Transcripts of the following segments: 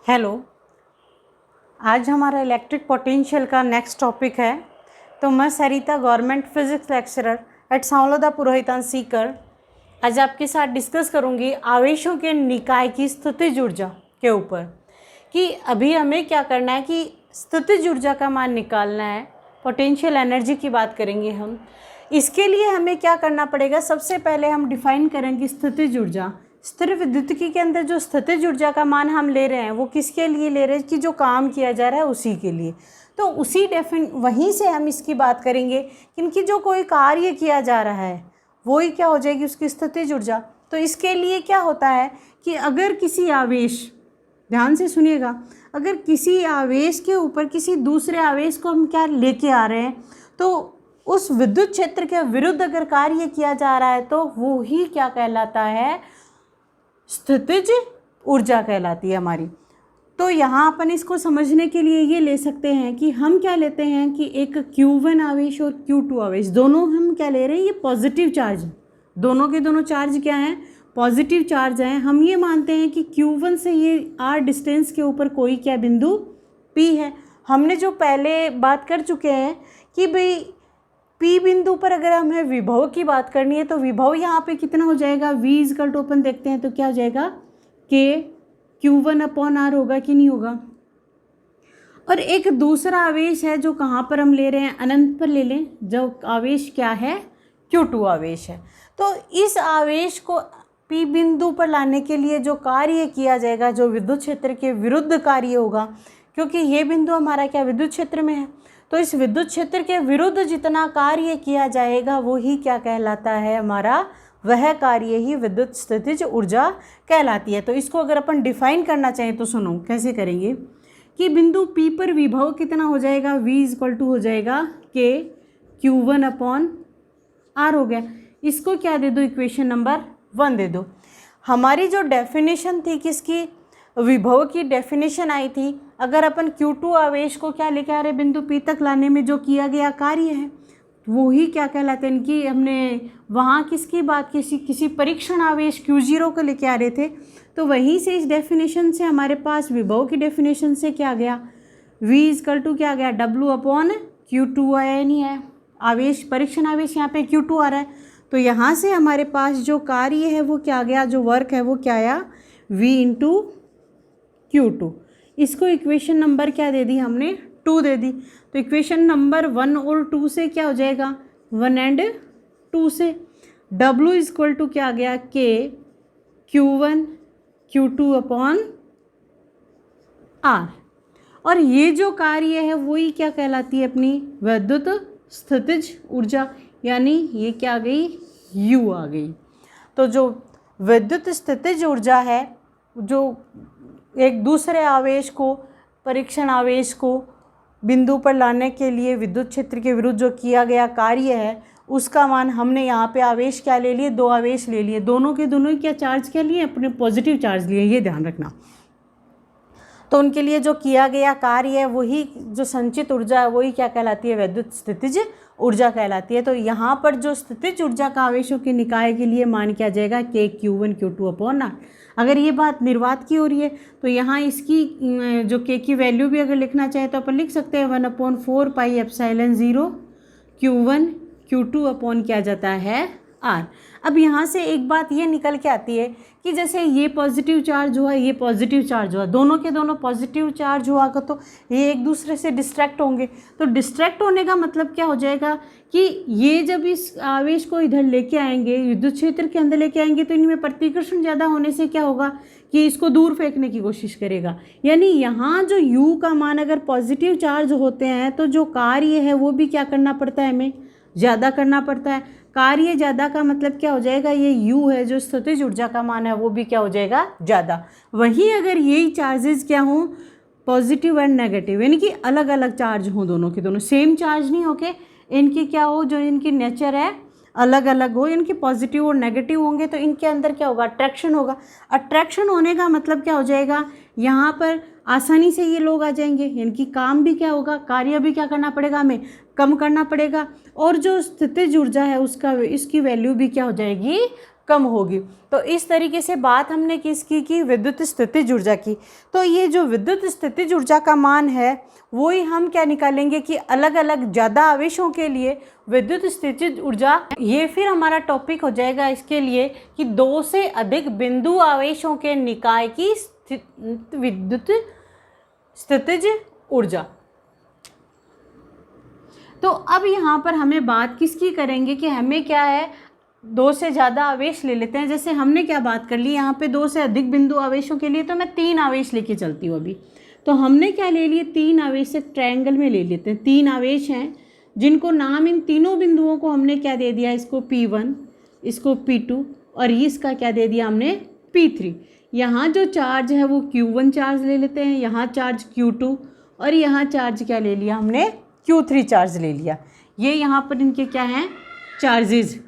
Hello. आज हमारा electric potential का नेक्स्ट टॉपिक है। तो मैं Sarita, government physics lecturer at Sanwalada Purohitan Sikar, आज आपके साथ डिस्कस करूंगी आवेशों के निकाय की स्थितिज ऊर्जा के ऊपर कि अभी हमें क्या करना है कि स्थितिज ऊर्जा का मान निकालना है। पोटेंशियल एनर्जी की बात करेंगे हम। इसके लिए हमें क्या करना पड़ेगा, सबसे पहले हम डिफाइन करेंगे स्थितिज ऊर्जा। स्थिर विद्युतिकी के अंदर जो स्थितिज ऊर्जा का मान हम ले रहे हैं वो किसके लिए ले रहे हैं कि जो काम किया जा रहा है उसी के लिए। तो उसी वहीं से हम इसकी बात करेंगे कि इनकी जो कोई कार्य किया जा रहा है वही क्या हो जाएगी उसकी स्थितिज ऊर्जा। तो इसके लिए क्या होता है कि अगर किसी आवेश, ध्यान से सुनिएगा, अगर किसी आवेश के ऊपर किसी दूसरे आवेश को हम क्या लेके आ रहे हैं तो उस विद्युत क्षेत्र के विरुद्ध अगर कार्य किया जा रहा है तो वो ही क्या कहलाता है, स्थितिज ऊर्जा कहलाती है हमारी। तो यहाँ अपन इसको समझने के लिए ये ले सकते हैं कि हम क्या लेते हैं कि एक Q1 आवेश और Q2 आवेश दोनों हम क्या ले रहे हैं, ये पॉजिटिव चार्ज, दोनों के दोनों चार्ज क्या हैं, पॉजिटिव चार्ज हैं। हम ये मानते हैं कि Q1 से ये r डिस्टेंस के ऊपर कोई क्या बिंदु P है। हमने जो पहले बात कर चुके हैं कि भाई P बिंदु पर अगर हमें विभव की बात करनी है तो विभव यहाँ पे कितना हो जाएगा, V इजकल टू अपन देखते हैं तो क्या हो जाएगा, K Q1/R होगा कि नहीं होगा। और एक दूसरा आवेश है जो कहाँ पर हम ले रहे हैं, अनंत पर ले लें, जो आवेश क्या है, Q2 आवेश है। तो इस आवेश को P बिंदु पर लाने के लिए जो कार्य किया जाएगा, जो विद्युत क्षेत्र के विरुद्ध कार्य होगा, क्योंकि ये बिंदु हमारा क्या विद्युत क्षेत्र में है, तो इस विद्युत क्षेत्र के विरुद्ध जितना कार्य किया जाएगा वो ही क्या कहलाता है, हमारा वह कार्य ही विद्युत स्थितिज ऊर्जा कहलाती है। तो इसको अगर अपन डिफाइन करना चाहें तो सुनो कैसे करेंगे कि बिंदु P पर विभव कितना हो जाएगा, V इजक्वल टू हो जाएगा K Q1/R हो गया। इसको क्या दे दो, इक्वेशन नंबर 1 दे दो। हमारी जो डेफिनेशन थी किसकी, विभव की डेफिनेशन आई थी, अगर अपन Q2 आवेश को क्या लेके आ रहे बिंदु P तक लाने में जो किया गया कार्य है वो ही क्या कहलाते हैं, इनकी हमने वहाँ किसकी बात की, किसी परीक्षण आवेश Q0 को लेके आ रहे थे। तो वहीं से इस डेफिनेशन से हमारे पास विभव की डेफिनेशन से क्या गया, V इजकल टू क्या गया, W/Q2 आया नहीं है, आवेश परीक्षण आवेश यहाँ पे Q2 आ रहा है। तो यहाँ से हमारे पास जो कार्य है वो क्या गया, जो वर्क है वो क्या आया, V इंटू Q2। इसको इक्वेशन नंबर क्या दे दी हमने, 2 दे दी। तो इक्वेशन नंबर 1 और 2 से क्या हो जाएगा, 1 और 2 से W इजक्वल टू क्या आ गया, K Q1 Q2/R। और ये जो कार्य है वही क्या कहलाती है, अपनी विद्युत स्थितिज ऊर्जा, यानी ये क्या आ गई, U आ गई। तो जो विद्युत स्थितिज ऊर्जा है, जो एक दूसरे आवेश को, परीक्षण आवेश को बिंदु पर लाने के लिए विद्युत क्षेत्र के विरुद्ध जो किया गया कार्य है उसका मान हमने यहाँ पे आवेश क्या ले लिए, 2 आवेश ले लिए, दोनों के दोनों क्या चार्ज क्या लिए, अपने पॉजिटिव चार्ज लिए, ये ध्यान रखना। तो उनके लिए जो किया गया कार्य है वही, जो संचित ऊर्जा है वही क्या कहलाती है, विद्युत स्थितिज ऊर्जा कहलाती है। तो यहाँ पर जो स्थितिज ऊर्जा का आवेशों के निकाय के लिए मान किया जाएगा K Q1 Q2/R। अगर ये बात निर्वात की हो रही है तो यहाँ इसकी जो K की वैल्यू भी अगर लिखना चाहे तो अपन लिख सकते हैं 1/4πε0 Q1 Q2 क्या जाता है, R। अब यहाँ से एक बात ये निकल के आती है कि जैसे ये पॉजिटिव चार्ज हुआ, ये पॉजिटिव चार्ज हुआ, दोनों के दोनों पॉजिटिव चार्ज हुआ का तो ये एक दूसरे से डिस्ट्रैक्ट होंगे। तो डिस्ट्रैक्ट होने का मतलब क्या हो जाएगा कि ये जब इस आवेश को इधर लेके आएंगे, विद्युत क्षेत्र के अंदर लेके आएंगे, तो इनमें प्रतिकर्षण ज़्यादा होने से क्या होगा कि इसको दूर फेंकने की कोशिश करेगा। यानी यहाँ जो U का मान अगर पॉजिटिव चार्ज होते हैं तो जो कार्य है वो भी क्या करना पड़ता है, हमें ज़्यादा करना पड़ता है। कार्य ज़्यादा का मतलब क्या हो जाएगा, ये U है जो स्थितिज ऊर्जा का मान है वो भी क्या हो जाएगा, ज़्यादा। वहीं अगर यही चार्जेस क्या हों, पॉजिटिव एंड नेगेटिव, यानी कि अलग अलग चार्ज हों, दोनों के दोनों सेम चार्ज नहीं होके इनकी क्या हो, जो इनकी नेचर है अलग अलग हो, इनके पॉजिटिव और नेगेटिव होंगे तो इनके अंदर क्या होगा, अट्रैक्शन होगा। अट्रैक्शन होने का मतलब क्या हो जाएगा, यहाँ पर आसानी से ये लोग आ जाएंगे, इनकी काम भी क्या होगा, कार्य भी क्या करना पड़ेगा, हमें कम करना पड़ेगा। और जो स्थितिज ऊर्जा है उसका, इसकी वैल्यू भी क्या हो जाएगी, कम होगी। तो इस तरीके से बात हमने किसकी की, विद्युत स्थितिज ऊर्जा की। तो ये जो विद्युत स्थितिज ऊर्जा का मान है वो ही हम क्या निकालेंगे कि अलग अलग ज़्यादा आवेशों के लिए विद्युत स्थितिज ऊर्जा, ये फिर हमारा टॉपिक हो जाएगा इसके लिए कि 2 से अधिक बिंदु आवेशों के निकाय की विद्युत स्थितिज ऊर्जा। तो अब यहाँ पर हमें बात किसकी करेंगे कि हमें क्या है, 2 से ज़्यादा आवेश ले लेते हैं। जैसे हमने क्या बात कर ली यहाँ पे 2 से अधिक बिंदु आवेशों के लिए, तो मैं 3 आवेश लेके चलती हूँ अभी। तो हमने क्या ले लिए, 3 आवेश एक ट्रायंगल में ले लेते हैं। 3 आवेश हैं जिनको नाम, इन तीनों बिंदुओं को हमने क्या दे दिया, इसको P1, इसको P2 और इसका क्या दे दिया हमने, P3। यहाँ जो चार्ज है वो Q1 चार्ज ले लेते हैं, यहाँ चार्ज Q2 और यहाँ चार्ज क्या ले लिया हमने, Q3 चार्ज ले लिया। ये यहाँ पर इनके क्या हैं, चार्जेज।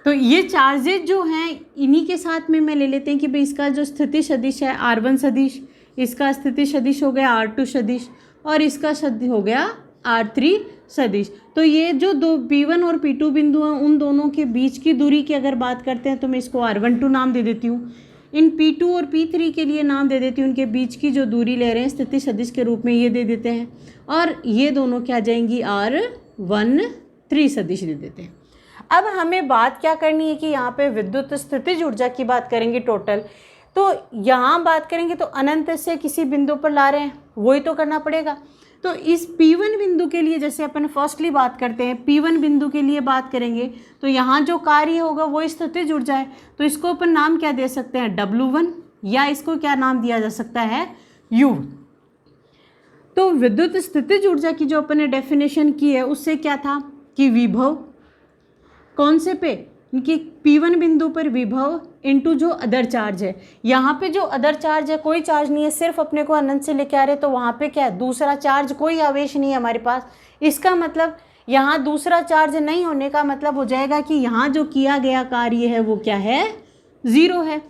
तो ये चार्जेज जो हैं इन्हीं के साथ में मैं ले लेते हैं कि भाई इसका जो स्थिति सदिश है R1 सदिश, इसका स्थिति सदिश हो गया R2 सदिश और इसका सदिश हो गया R3 सदिश। तो ये जो दो P1 और P2 बिंदु हैं उन दोनों के बीच की दूरी की अगर बात करते हैं तो मैं इसको R12 नाम दे देती हूँ। इन P2 और P3 के लिए नाम दे देती हूँ, उनके बीच की जो दूरी ले रहे हैं स्थिति सदिश के रूप में ये दे देते हैं। और ये दोनों क्या जाएंगी, R13 सदिश दे देते हैं। अब हमें बात क्या करनी है कि यहाँ पे विद्युत स्थितिज ऊर्जा की बात करेंगे टोटल। तो यहाँ बात करेंगे तो अनंत से किसी बिंदु पर ला रहे हैं, वही तो करना पड़ेगा। तो इस P1 बिंदु के लिए जैसे अपन फर्स्टली बात करते हैं, P1 बिंदु के लिए बात करेंगे तो यहाँ जो कार्य होगा वो स्थितिज ऊर्जा है। तो इसको अपन नाम क्या दे सकते हैं, W1, या इसको क्या नाम दिया जा सकता है, U। तो विद्युत स्थितिज ऊर्जा की जो अपन ने डेफिनेशन की है उससे क्या था कि विभव कौन से पे, इनकी P1 बिंदु पर विभव इनटू जो अदर चार्ज है। यहाँ पे जो अदर चार्ज है कोई चार्ज नहीं है, सिर्फ अपने को अनंत से लेके आ रहे, तो वहाँ पे क्या है, दूसरा चार्ज, कोई आवेश नहीं है हमारे पास। इसका मतलब यहाँ दूसरा चार्ज नहीं होने का मतलब हो जाएगा कि यहाँ जो किया गया कार्य है वो क्या है, 0 है।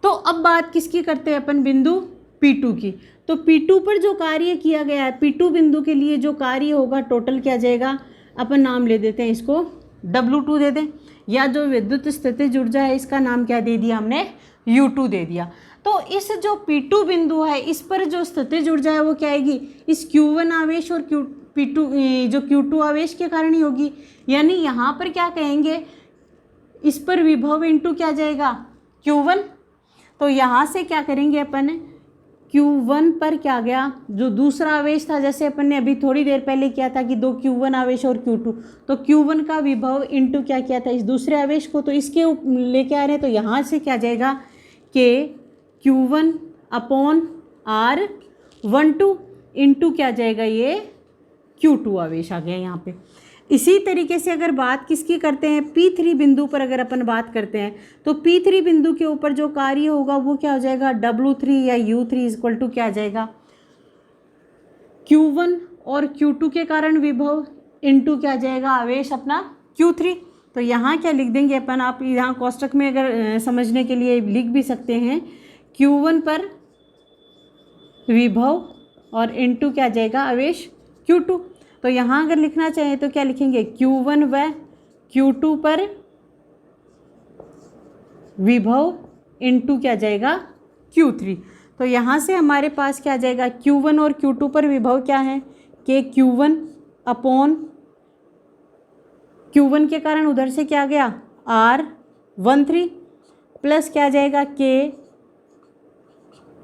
तो अब बात किसकी करते हैं अपन, बिंदु P2 की। तो P2 पर जो कार्य किया गया है, P2 बिंदु के लिए जो कार्य होगा टोटल क्या जाएगा, अपन नाम ले देते हैं इसको W2 दे दें, या जो विद्युत स्थितिज ऊर्जा है इसका नाम क्या दे दिया हमने, U2 दे दिया। तो इस जो P2 बिंदु है इस पर जो स्थितिज ऊर्जा है वो क्या आएगी, इस Q1 आवेश और P2 जो Q2 आवेश के कारण ही होगी। यानी यहाँ पर क्या कहेंगे, इस पर विभव इंटू क्या जाएगा, Q1। तो यहाँ से क्या करेंगे अपन, Q1 पर क्या गया, जो दूसरा आवेश था, जैसे अपन ने अभी थोड़ी देर पहले किया था कि 2 Q1 आवेश और Q2, तो Q1 का विभव इंटू क्या किया था, इस दूसरे आवेश को, तो इसके लेके आ रहे हैं। तो यहाँ से क्या जाएगा कि Q1 अपॉन R12 इंटू क्या जाएगा, ये Q2 आवेश आ गया यहाँ पे। इसी तरीके से अगर बात किसकी करते हैं, P3 बिंदु पर अगर अपन बात करते हैं तो P3 बिंदु के ऊपर जो कार्य होगा वो क्या हो जाएगा, W3 या U3 इक्वल टू क्या जाएगा, Q1 और Q2 के कारण विभव इंटू क्या जाएगा, आवेश अपना Q3। तो यहाँ क्या लिख देंगे अपन, आप यहाँ कोष्टक में अगर समझने के लिए लिख भी सकते हैं, Q1 पर विभव और इंटू क्या जाएगा, आवेश Q2। तो यहाँ अगर लिखना चाहें तो क्या लिखेंगे, Q1 व Q2 पर विभव इंटू क्या जाएगा, Q3। तो यहाँ से हमारे पास क्या जाएगा, Q1 और Q2 पर विभव क्या है कि Q1 अपॉन Q1 के कारण उधर से क्या गया, R13 प्लस क्या जाएगा के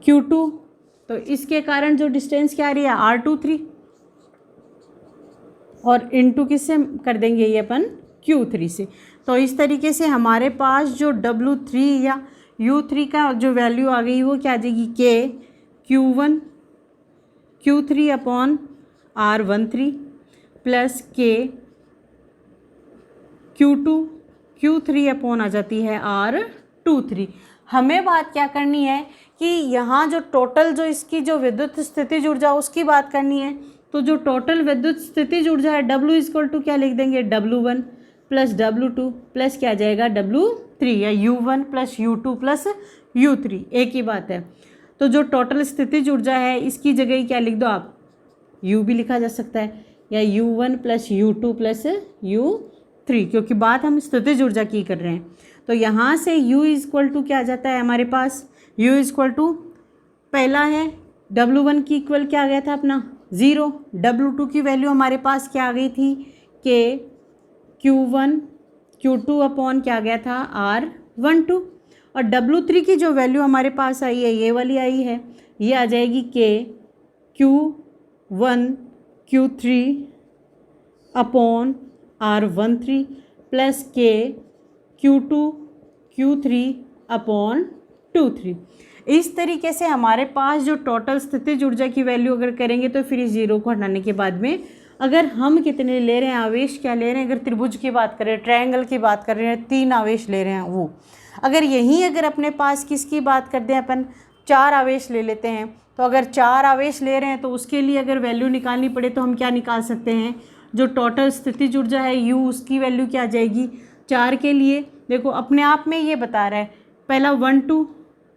Q2, तो इसके कारण जो डिस्टेंस क्या आ रही है, R23, और इनटू किससे कर देंगे ये अपन, Q3 से। तो इस तरीके से हमारे पास जो W3 या U3 का जो वैल्यू आ गई वो क्या आ जाएगी, के Q1 Q3 upon R13 plus के Q2 Q3 अपॉन आ जाती है R23। हमें बात क्या करनी है कि यहाँ जो टोटल जो इसकी जो विद्युत स्थितिज ऊर्जा उसकी बात करनी है। तो जो टोटल विद्युत स्थितिज ऊर्जा है W इक्वल टू क्या लिख देंगे, W1 प्लस W2 प्लस क्या जाएगा, W3, या U1 plus U2 plus U3, एक ही बात है। तो जो टोटल स्थितिज ऊर्जा है इसकी जगह क्या लिख दो आप, U भी लिखा जा सकता है, या U1 plus U2 plus U3 3, क्योंकि बात हम स्थितिज ऊर्जा की कर रहे हैं। तो यहाँ से U इक्वल टू क्या आ जाता है हमारे पास, U इक्वल टू पहला है W1 की इक्वल क्या आ गया था अपना 0, W2 की वैल्यू हमारे पास क्या आ गई थी कि Q1 Q2 अपॉन क्या आ गया था R12, और W3 की जो वैल्यू हमारे पास आई है ये वाली आई है, ये आ जाएगी कि Q1 Q3 upon R13 plus के Q2 Q3 अपॉन 23। इस तरीके से हमारे पास जो टोटल स्थितिज ऊर्जा की वैल्यू अगर करेंगे तो फिर इस जीरो को हटाने के बाद में अगर हम कितने ले रहे हैं आवेश क्या ले रहे हैं, अगर त्रिभुज की बात करें, ट्रायंगल की बात कर रहे हैं, 3 आवेश ले रहे हैं वो, अगर यहीं अगर अपने पास किसकी बात करते हैं अपन 4 आवेश ले लेते हैं, तो अगर 4 आवेश ले रहे हैं तो उसके लिए अगर वैल्यू निकालनी पड़े तो हम क्या निकाल सकते हैं, जो टोटल स्थितिज ऊर्जा है U उसकी वैल्यू क्या आ जाएगी 4 के लिए, देखो अपने आप में ये बता रहा है, पहला 1 2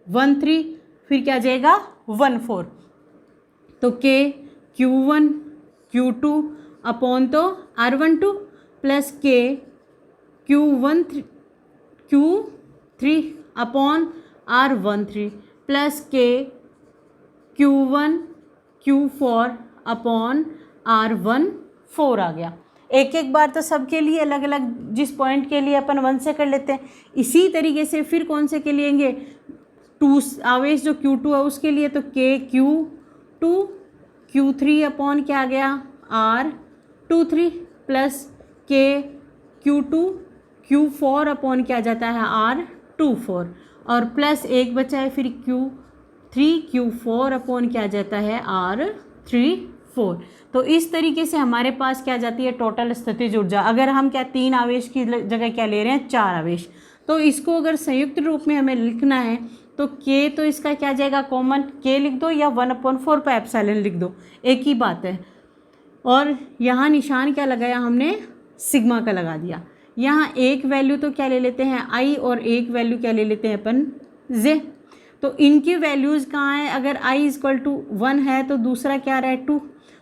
1 3 फिर क्या आ जाएगा 1 4, तो के Q1 Q2 अपॉन तो R12 प्लस के Q3 अपॉन R13 प्लस के Q1 Q4 अपॉन R14 आ गया। एक एक बार तो सबके लिए अलग अलग, जिस पॉइंट के लिए अपन 1 से कर लेते हैं, इसी तरीके से फिर कौन से के लिए लेंगे 2 आवेश जो Q2 है उसके लिए, तो के Q2 Q3 अपॉन क्या आ गया R23 प्लस के Q2 Q4 अपॉन क्या आ जाता है R24, और प्लस एक बचा है फिर Q3 Q4 अपॉन क्या आ जाता है R34। तो इस तरीके से हमारे पास क्या आ जाती है टोटल स्थितिज ऊर्जा। अगर हम क्या 3 आवेश की जगह क्या ले रहे हैं 4 आवेश, तो इसको अगर संयुक्त रूप में हमें लिखना है तो K तो इसका क्या आ जाएगा कॉमन, K लिख दो या 1/4 पर एप्सिलॉन लिख दो, एक ही बात है। और यहाँ निशान क्या लगाया हमने सिग्मा का लगा दिया। यहाँ एक वैल्यू तो क्या ले लेते हैं I और एक वैल्यू क्या ले लेते हैं अपन J। तो इनकी वैल्यूज़ कहाँ है, अगर I इक्वल टू 1 है तो दूसरा क्या रहा है 2,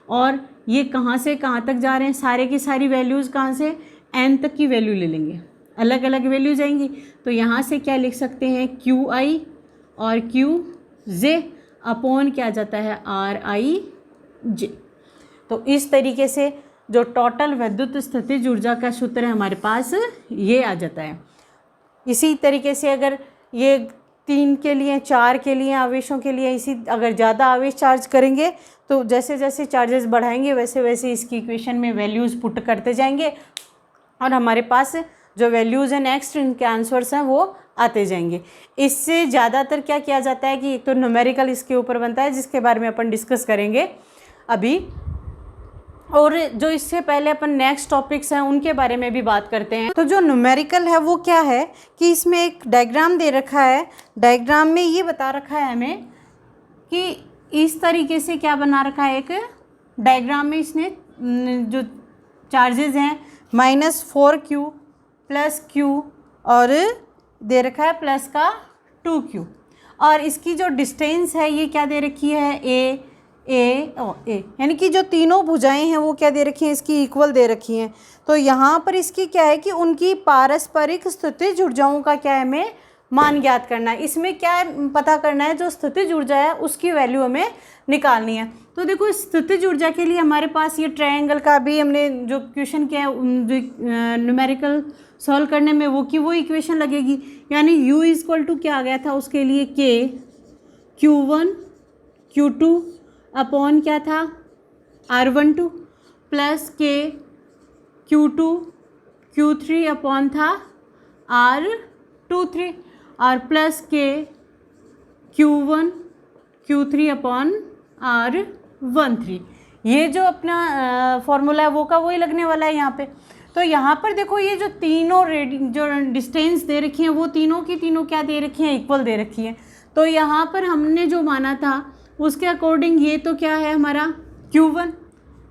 और ये कहाँ से कहाँ तक जा रहे हैं, सारे की सारी वैल्यूज़ कहाँ से n तक की वैल्यू ले लेंगे, अलग अलग वैल्यू जाएंगी। तो यहाँ से क्या लिख सकते हैं QI और QJ अपॉन क्या जाता है RIJ। तो इस तरीके से जो टोटल विद्युत स्थितिज ऊर्जा का सूत्र है हमारे पास ये आ जाता है। इसी तरीके से अगर ये 3 के लिए 4 के लिए आवेशों के लिए इसी अगर ज़्यादा आवेश चार्ज करेंगे तो जैसे जैसे चार्जेस बढ़ाएंगे वैसे वैसे इसकी इक्वेशन में वैल्यूज़ पुट करते जाएंगे और हमारे पास जो वैल्यूज़ हैं नेक्स्ट इनके आंसर्स हैं वो आते जाएंगे। इससे ज़्यादातर क्या किया जाता है कि एक तो न्यूमेरिकल इसके ऊपर बनता है जिसके बारे में अपन डिस्कस करेंगे अभी, और जो इससे पहले अपन नेक्स्ट टॉपिक्स हैं उनके बारे में भी बात करते हैं। तो जो न्यूमेरिकल है वो क्या है कि इसमें एक डायग्राम दे रखा है, डायग्राम में ये बता रखा है हमें कि इस तरीके से क्या बना रखा है, एक डायग्राम में इसने जो चार्जेस हैं -4Q प्लस Q और दे रखा है प्लस का 2Q, और इसकी जो डिस्टेंस है ये क्या दे रखी है A यानी कि जो तीनों भुजाएं हैं वो क्या दे रखी हैं, इसकी इक्वल दे रखी हैं। तो यहाँ पर इसकी क्या है कि उनकी पारस्परिक स्थितिज ऊर्जाओं का क्या है हमें मान ज्ञात करना है। इसमें क्या है पता करना है, जो स्थितिज ऊर्जा है उसकी वैल्यू हमें निकालनी है। तो देखो स्थितिज ऊर्जा के लिए हमारे पास ये ट्रायंगल का भी हमने जो क्वेश्चन किया है जो न्यूमेरिकल सॉल्व करने में वो इक्वेशन लगेगी, यानी U इक्वल टू क्या आ गया था उसके लिए K Q1 Q2 अपॉन क्या था R12 प्लस के Q2 Q3 अपॉन था R23 और प्लस के Q1 Q3 अपॉन R13। ये जो अपना फॉर्मूला है वो का वही लगने वाला है यहाँ पे। तो यहाँ पर देखो ये जो तीनों जो डिस्टेंस दे रखी हैं वो तीनों की तीनों क्या दे रखी हैं, इक्वल दे रखी हैं। तो यहाँ पर हमने जो माना था उसके अकॉर्डिंग ये तो क्या है हमारा Q1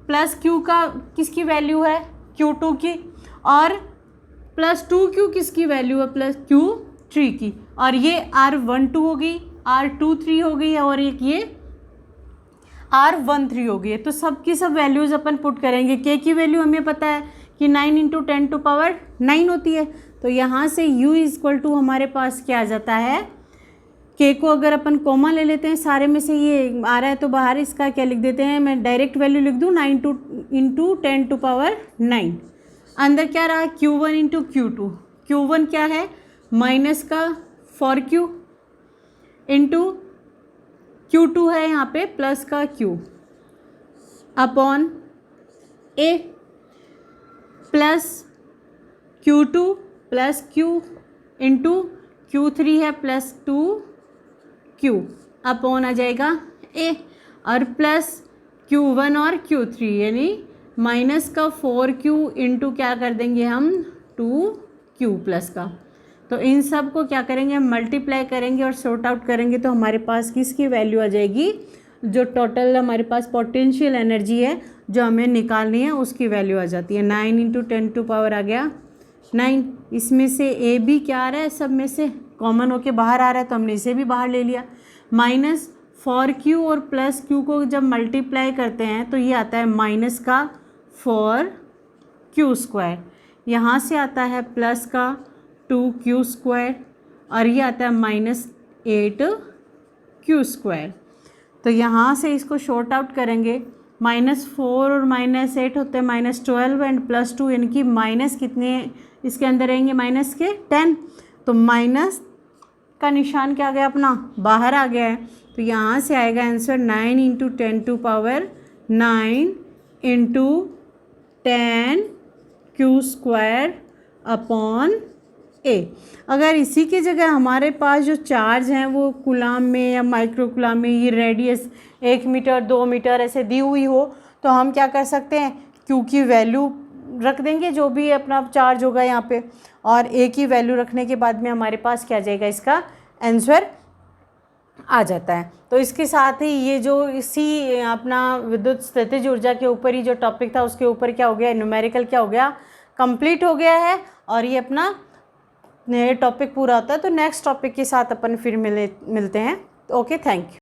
प्लस Q का किसकी वैल्यू है Q2 की, और प्लस 2Q किसकी वैल्यू है प्लस Q3 की, और ये R12 हो गई, R23 हो गई और एक ये R13 हो गई है। तो सब की सब वैल्यूज़ अपन पुट करेंगे। K की वैल्यू हमें पता है कि 9 × 10⁹ होती है। तो यहाँ से u = हमारे पास क्या आ जाता है, k को अगर अपन कॉमा ले लेते हैं, सारे में से ये आ रहा है तो बाहर इसका क्या लिख देते हैं, मैं डायरेक्ट वैल्यू लिख दूँ 9 × 10⁹। अंदर क्या रहा, q1 × q2। q1 क्या है, माइनस का 4q इंटू q2 है यहाँ पे प्लस का q upon a plus q2 plus q into q3 है प्लस 2q अपॉन आ जाएगा a और प्लस q1 और q3 यानी माइनस का 4q इंटू क्या कर देंगे हम 2q प्लस का। तो इन सब को क्या करेंगे, हम मल्टीप्लाई करेंगे और सॉर्ट आउट करेंगे तो हमारे पास किसकी वैल्यू आ जाएगी, जो टोटल हमारे पास पोटेंशियल एनर्जी है जो हमें निकालनी है उसकी वैल्यू आ जाती है। 9 × 10⁻⁹ आ गया 9। इसमें से ए बी क्या आ रहा है, सब में से कॉमन होके बाहर आ रहा है तो हमने इसे भी बाहर ले लिया। माइनस 4q और प्लस q को जब मल्टीप्लाई करते हैं तो ये आता है माइनस का 4q², यहाँ से आता है प्लस का 2q² और ये आता है माइनस 8q²। तो यहाँ से इसको शॉर्ट आउट करेंगे, -4 और -8 होते हैं -12 एंड +2 यानी कि माइनस कितने इसके अंदर रहेंगे, माइनस के 10। तो माइनस का निशान क्या आ गया, अपना बाहर आ गया है। तो यहाँ से आएगा answer 9 × 10⁹ into 10q² upon a। अगर इसी की जगह हमारे पास जो चार्ज हैं वो कूलाम में या माइक्रो कूलाम में ये रेडियस 1 मीटर 2 मीटर ऐसे दी हुई हो तो हम क्या कर सकते हैं, q की वैल्यू रख देंगे जो भी अपना चार्ज होगा यहाँ पे, और a की वैल्यू रखने के बाद में हमारे पास क्या जाएगा, इसका आंसर आ जाता है। तो इसके साथ ही ये जो इसी अपना विद्युत स्थितिज ऊर्जा के ऊपर ही जो टॉपिक था उसके ऊपर क्या हो गया, न्यूमेरिकल क्या हो गया, कंप्लीट हो गया है और ये अपना टॉपिक पूरा होता है। तो नेक्स्ट टॉपिक के साथ अपन फिर मिलते हैं। Okay, thank you.